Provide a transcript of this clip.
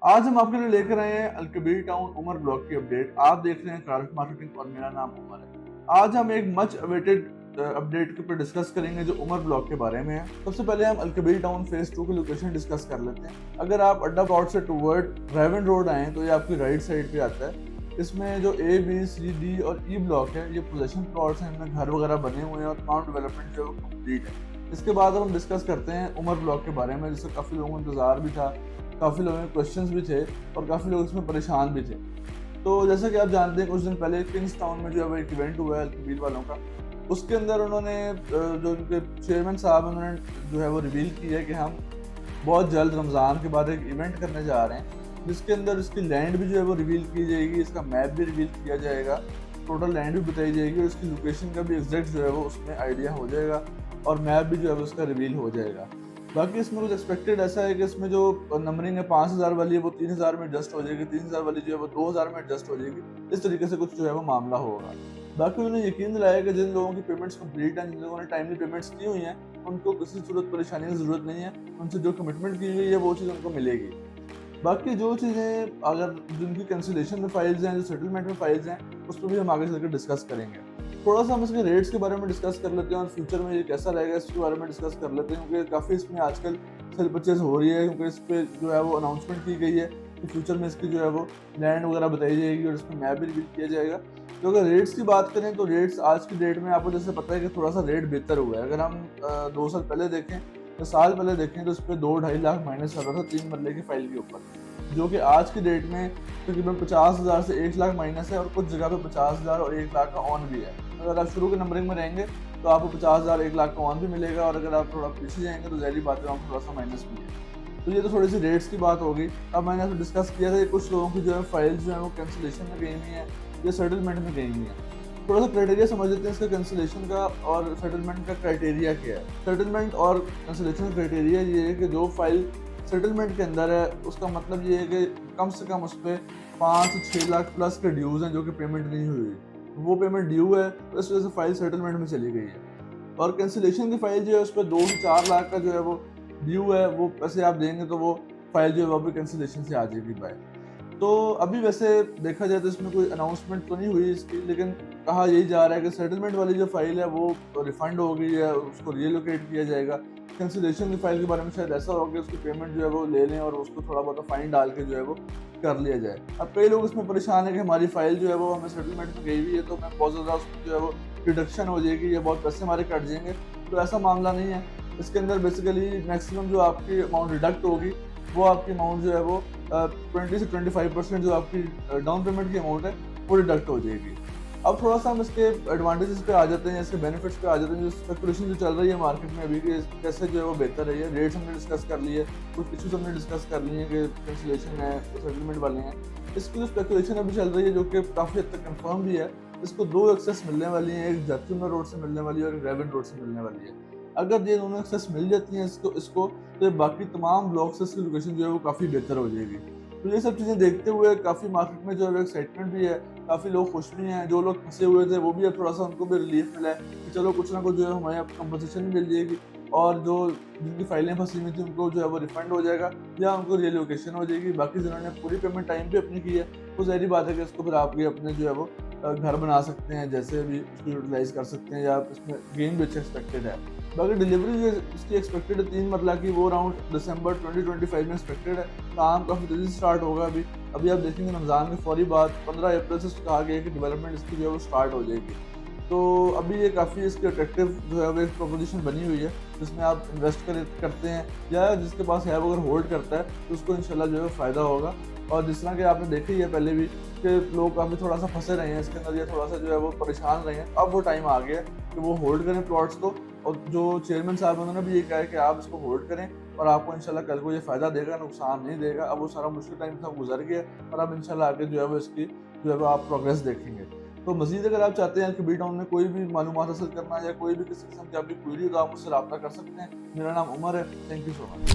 आज हम आपके लिए लेकर आए हैं अल-कबीर टाउन उमर ब्लॉक की अपडेट। आप देख रहे हैं कारक मार्केटिंग और मेरा नाम उमर है। आज हम एक मच अवेटेड अपडेट के ऊपर डिस्कस करेंगे जो उमर ब्लॉक के बारे में है। सबसे पहले हम अल-कबीर टाउन फेज 2 की लोकेशन डिस्कस कर लेते हैं। अगर आप अड्डा प्लॉट से टुवर्ड रेवन रोड आए तो ये आपकी राइट साइड पे आता है। इसमें जो ए, बी, सी, डी और ई ब्लॉक है ये पोजेशन प्लॉट्स हैं, इनमें घर वगैरह बने हुए हैं और फार्म डेवलपमेंट जो है वो कंप्लीट है। इसके बाद हम डिस्कस करते हैं उमर ब्लॉक के बारे में, जिससे काफ़ी लोगों को इंतजार भी था, काफ़ी लोगों के क्वेश्चंस भी थे और काफ़ी लोग इसमें परेशान भी थे। तो जैसा कि आप जानते हैं, कुछ दिन पहले किंग्स टाउन में जो है वो एक इवेंट हुआ है अल-कबीर वालों का। उसके अंदर उन्होंने जो उनके चेयरमैन साहब हैं, उन्होंने जो है वो रिवील किया है कि हम बहुत जल्द रमज़ान के बाद एक इवेंट करने जा रहे हैं, जिसके अंदर इसकी लैंड भी जो है वो रिवील की जाएगी, इसका मैप भी रिवील किया जाएगा, टोटल लैंड भी बताई जाएगी और इसकी लोकेशन का भी एग्जैक्ट जो है वो उसमें आइडिया हो जाएगा और मैप भी जो है वो उसका रिवील हो जाएगा। बाकी इसमें कुछ एक्सपेक्टेड ऐसा है कि इसमें जो नंबरिंग है 5000 वाली है वो 3000 में एडजस्ट हो जाएगी, 3000 वाली जो है वो 2000 में एडजस्ट हो जाएगी। इस तरीके से कुछ जो है वो मामला होगा। बाकी उन्हें यकीन दिलाया कि जिन लोगों की पेमेंट्स कंप्लीट हैं, जिन लोगों ने टाइमली पेमेंट्स की हुई हैं, उनको किसी सूरत परेशानी की ज़रूरत नहीं है। उनसे जो कमिटमेंट की गई है वो चीज़ उनको मिलेगी। बाकी जो चीज़ें अगर जिनकी कैंसिलेशन में फाइल्स हैं, जो सेटलमेंट में फाइल्स हैं, उस पर भी हम आगे चलकर डिस्कस करेंगे। थोड़ा सा हम इसके रेट्स के बारे में डिस्कस कर लेते हैं और फ्यूचर में ये कैसा रहेगा इसके बारे में डिस्कस कर लेते हैं, क्योंकि काफ़ी इसमें आजकल सेल परचेज हो रही है, क्योंकि इस पर जो है वो अनाउंसमेंट की गई है कि फ्यूचर में इसकी जो है वो लैंड वगैरह बताई जाएगी और इसमें मैप भी रिवील किया जाएगा। तो अगर रेट्स की बात करें तो रेट्स आज की डेट में आपको जैसे पता है कि थोड़ा सा रेट बेहतर हुआ है। अगर हम 2 साल पहले देखें, तो साल पहले देखें तो इस पर 2-2.5 लाख माइनस कर रहा था 3 मरले की फाइल के ऊपर, जो कि आज की डेट में तकरीबन 50,000 से 1 लाख माइनस है और कुछ जगह पे 50,000 और 1 लाख का ऑन भी है। अगर आप शुरू के नंबरिंग में रहेंगे तो आपको 50,000 1 लाख का ऑन भी मिलेगा और अगर आप थोड़ा पीछे जाएंगे तो ज़ाहिर बात है आपको थोड़ा सा माइनस भी है। तो ये तो थोड़ी सी रेट्स की बात होगी। अब मैंने आपसे डिस्कस किया था कि कुछ लोगों की जो है फाइल्स जो है वो कैंसिलेशन में गई हुई हैं या सेटलमेंट में गई हुई हैं। थोड़ा सा क्राइटेरिया समझ लेते हैं इसका कैंसिलेशन का और सेटलमेंट का क्राइटेरिया क्या है। सेटलमेंट और कैंसिलेशन का क्राइटेरिया ये है कि जो फाइल सेटलमेंट के अंदर है उसका मतलब ये है कि कम से कम उस पर 5 से 6 लाख प्लस के ड्यूज़ हैं जो कि पेमेंट नहीं हुई, वो पेमेंट ड्यू है तो इस वजह से फाइल सेटलमेंट में चली गई है। और कैंसिलेशन की फाइल जो है उस पर 2 से 4 लाख का जो है वो ड्यू है, वो पैसे आप देंगे तो वो फाइल जो है वो भी कैंसिलेशन से आ जाएगी बाय। तो अभी वैसे देखा जाए तो इसमें कोई अनाउंसमेंट तो नहीं हुई इसकी, लेकिन कहा यही जा रहा है कि सेटलमेंट वाली जो फाइल है वो रिफंड हो गई है, उसको रीलोकेट किया जाएगा। कैंसिलेशन की फाइल के बारे में शायद ऐसा होगा कि उसकी पेमेंट जो है वो ले लें और उसको थोड़ा बहुत फाइन डाल के जो है वो कर लिया जाए। अब कई लोग इसमें परेशान है कि हमारी फाइल जो है वो हमें सेटलमेंट में गई हुई है तो हमें बहुत ज़्यादा उसमें जो है वो डिडक्शन हो जाएगी या बहुत पैसे हमारे कट जाएंगे। तो ऐसा मामला नहीं है। इसके अंदर बेसिकली मैक्सिमम जो आपकी अमाउंट डिडक्ट होगी वो आपकी अमाउंट जो है वो 20 से 25% जो आपकी डाउन पेमेंट की अमाउंट है वो डिडक्ट हो जाएगी। अब थोड़ा सा हम इसके एडवांटेजेस पे आ जाते हैं, इसके बेनिफिट्स पे आ जाते हैं। जो स्पेकुलेशन जो चल रही है मार्केट में अभी कि कैसे जो है वो बेहतर है, ये रेट्स हमने डिस्कस कर लिए, कुछ इशूज हमने डिस्कस कर लिए कि कैंसिलेशन है, सेटलमेंट वाले हैं। इसकी जो स्पेकुलेशन अभी चल रही है जो कि काफ़ी हद तक कंफर्म भी है, इसको 2 एक्सेस मिलने वाली हैं, एक जैतूना रोड से मिलने वाली है और एक रेवन रोड से मिलने वाली है। अगर ये दोनों एक्सेस मिल जाती हैं इसको तो बाकी तमाम ब्लॉक से इसकी लोकेशन जो है वो काफ़ी बेहतर हो जाएगी। तो ये सब चीज़ें देखते हुए काफ़ी मार्केट में जो है एक्साइटमेंट भी है, काफ़ी लोग खुश भी हैं। जो लोग फंसे हुए थे वो भी अब थोड़ा सा उनको भी रिलीफ मिला है कि चलो कुछ ना कुछ जो है हमें अब कंपनसेशन भी मिल जाएगी और जो जिनकी फाइलें फंसी हुई थी उनको जो है वो रिफंड हो जाएगा या उनको रिलोकेशन हो जाएगी। बाकी जिन्होंने पूरी पेमेंट टाइम पे अपनी की है वो ज़ाहिर बात है कि इसको फिर आपके अपने जो है वो घर बना सकते हैं, जैसे भी उसको यूटिलाइज़ कर सकते हैं या इसमें गेन भी अच्छा एक्सपेक्टेड है। बाकी डिलीवरी जो इसकी एक्सपेक्टेड है 3 मरला की, वो अराउंड दिसंबर 2025 में एक्सपेक्टेड है। काम काफ़ी तेज़ी से स्टार्ट होगा अभी। अभी आप देखेंगे रमज़ान के फौरी बाद 15 अप्रैल से कहा गया है कि डेवलपमेंट इसकी जो है वो स्टार्ट हो जाएगी। तो अभी ये काफ़ी इसकी अट्रैक्टिव जो है वो एक प्रोपोजिशन बनी हुई है, जिसमें आप इन्वेस्ट करते हैं या जिसके पास है वो अगर होल्ड करता है तो उसको इंशाल्लाह जो है फ़ायदा होगा। और जिस तरह कि आपने देखा ही है पहले भी कि लोग काफ़ी थोड़ा सा फंसे रहे हैं इसके अंदर या थोड़ा सा जो है वो परेशान रहे हैं, अब वो टाइम आ गया है कि वो होल्ड करें प्लॉट्स को। और जो चेयरमैन साहब उन्होंने भी ये कहा है कि आप इसको होल्ड करें और आपको इंशाल्लाह कल को ये फ़ायदा देगा, नुकसान नहीं देगा। अब वो सारा मुश्किल टाइम था गुजर गया और अब इंशाल्लाह आगे जो है वो इसकी जो है वो आप प्रोग्रेस देखेंगे। तो मज़ीद अगर आप चाहते हैं कि बी टाउन में कोई भी मालूमात हासिल करना या कोई भी किसी किस्म की आपकी क्वेरी हो तो आप मुझसे रब्ता कर सकते हैं। मेरा नाम उमर है। Thank you so much.